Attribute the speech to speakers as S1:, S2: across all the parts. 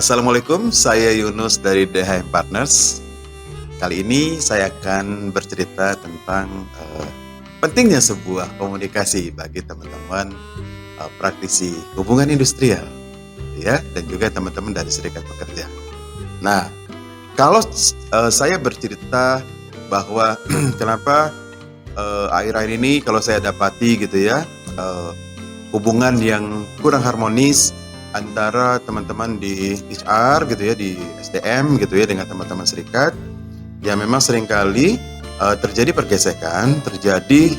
S1: Assalamualaikum, saya Yunus dari DHM Partners. Kali ini saya akan bercerita tentang pentingnya sebuah komunikasi bagi teman-teman praktisi hubungan industrial, ya, dan juga teman-teman dari serikat pekerja. Nah, kalau saya bercerita bahwa kenapa akhir-akhir ini kalau saya dapati gitu ya, hubungan yang kurang harmonis antara teman-teman di HR gitu ya, di SDM gitu ya, dengan teman-teman serikat, ya memang seringkali terjadi pergesekan, terjadi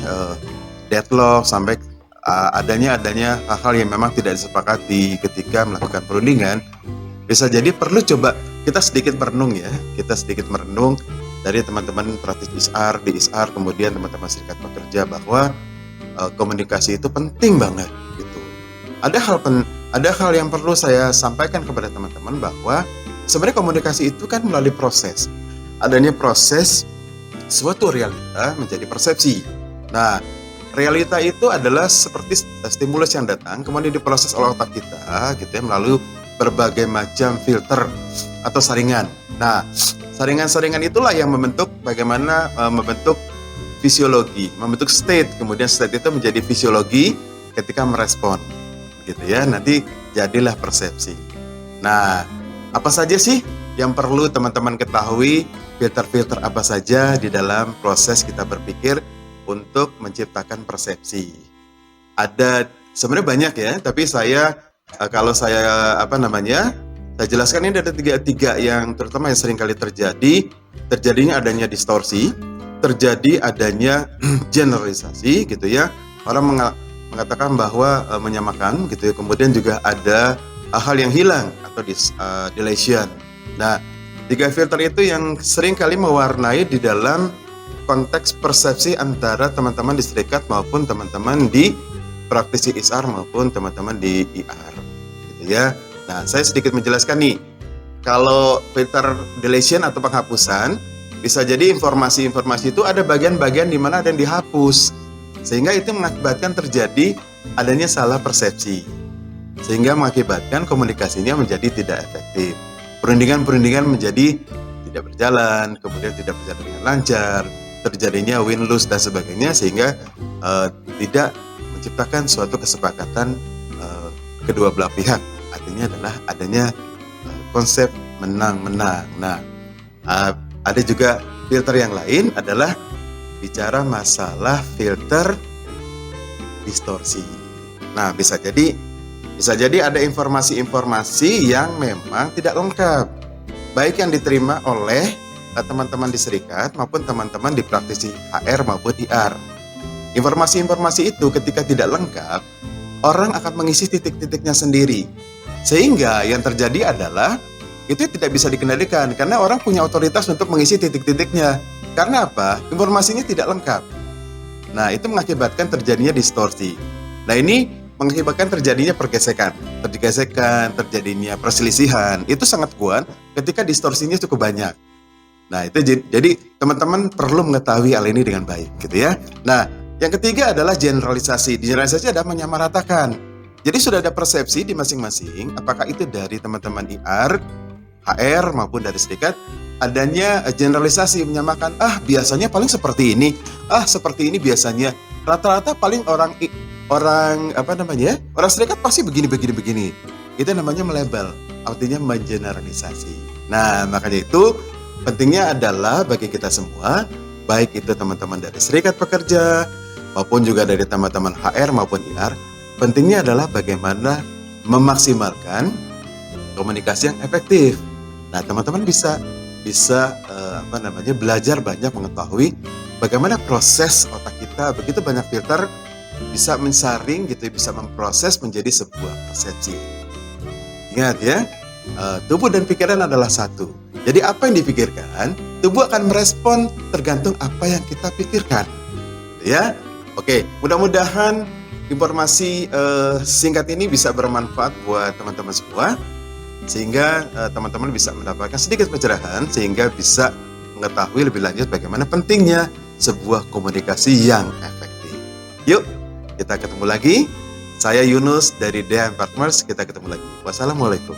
S1: deadlock sampai adanya hal-hal yang memang tidak disepakati ketika melakukan perundingan. Bisa jadi perlu coba kita sedikit merenung ya, dari teman-teman praktis HR, di HR, kemudian teman-teman serikat pekerja bahwa komunikasi itu penting banget gitu. Ada hal yang perlu saya sampaikan kepada teman-teman bahwa sebenarnya komunikasi itu kan melalui proses. Adanya proses suatu realita menjadi persepsi. Nah, realita itu adalah seperti stimulus yang datang kemudian diproses oleh otak kita gitu ya, melalui berbagai macam filter atau saringan. Nah, saringan-saringan itulah yang membentuk bagaimana membentuk fisiologi, membentuk state, kemudian state itu menjadi fisiologi ketika merespon gitu ya, nanti jadilah persepsi. Nah, apa saja sih yang perlu teman-teman ketahui, filter-filter apa saja di dalam proses kita berpikir untuk menciptakan persepsi? Ada sebenarnya banyak ya, tapi saya saya jelaskan ini ada tiga yang terutama yang sering kali terjadinya adanya distorsi, terjadi adanya generalisasi gitu ya, orang mengatakan bahwa menyamakan gitu ya, kemudian juga ada hal yang hilang atau deletion. Nah, tiga filter itu yang sering kali mewarnai di dalam konteks persepsi antara teman-teman di serikat maupun teman-teman di praktisi HR maupun teman-teman di IR gitu ya. Nah, saya sedikit menjelaskan nih. Kalau filter deletion atau penghapusan, bisa jadi informasi-informasi itu ada bagian-bagian di mana ada yang dihapus, sehingga itu mengakibatkan terjadi adanya salah persepsi, sehingga mengakibatkan komunikasinya menjadi tidak efektif. Perundingan menjadi tidak berjalan, kemudian tidak berjalan dengan lancar, terjadinya win-lose dan sebagainya, sehingga tidak menciptakan suatu kesepakatan kedua belah pihak. Artinya adalah adanya konsep menang-menang. Nah, ada juga filter yang lain adalah bicara masalah filter distorsi. Nah, bisa jadi ada informasi-informasi yang memang tidak lengkap, baik yang diterima oleh teman-teman di serikat maupun teman-teman di praktisi HR maupun IR. Informasi-informasi itu ketika tidak lengkap, orang akan mengisi titik-titiknya sendiri, sehingga yang terjadi adalah itu tidak bisa dikendalikan karena orang punya otoritas untuk mengisi titik-titiknya. Karena apa? Informasinya tidak lengkap. Nah, itu mengakibatkan terjadinya distorsi. Nah, ini mengakibatkan terjadinya pergesekan, terjadinya perselisihan. Itu sangat kuat ketika distorsinya cukup banyak. Nah, itu jadi teman-teman perlu mengetahui hal ini dengan baik gitu ya. Nah, yang ketiga adalah generalisasi. Generalisasi adalah menyamaratakan. Jadi sudah ada persepsi di masing-masing, apakah itu dari teman-teman IR, HR maupun dari serikat, adanya generalisasi menyamakan, biasanya paling seperti ini, seperti ini biasanya. Rata-rata paling orang serikat pasti begini. Itu namanya melabel, artinya mengeneralisasi. Nah, makanya itu pentingnya adalah bagi kita semua, baik itu teman-teman dari serikat pekerja maupun juga dari teman-teman HR maupun IR, pentingnya adalah bagaimana memaksimalkan komunikasi yang efektif. Nah, teman-teman bisa belajar banyak mengetahui bagaimana proses otak kita, begitu banyak filter bisa mensaring gitu, bisa memproses menjadi sebuah persepsi. Ingat ya, tubuh dan pikiran adalah satu. Jadi apa yang dipikirkan, tubuh akan merespon tergantung apa yang kita pikirkan. Ya, oke. Mudah-mudahan informasi singkat ini bisa bermanfaat buat teman-teman semua, sehingga teman-teman bisa mendapatkan sedikit pencerahan, sehingga bisa mengetahui lebih lanjut bagaimana pentingnya sebuah komunikasi yang efektif. Yuk, kita ketemu lagi. Saya Yunus dari DHM Partners, kita ketemu lagi. Wassalamualaikum.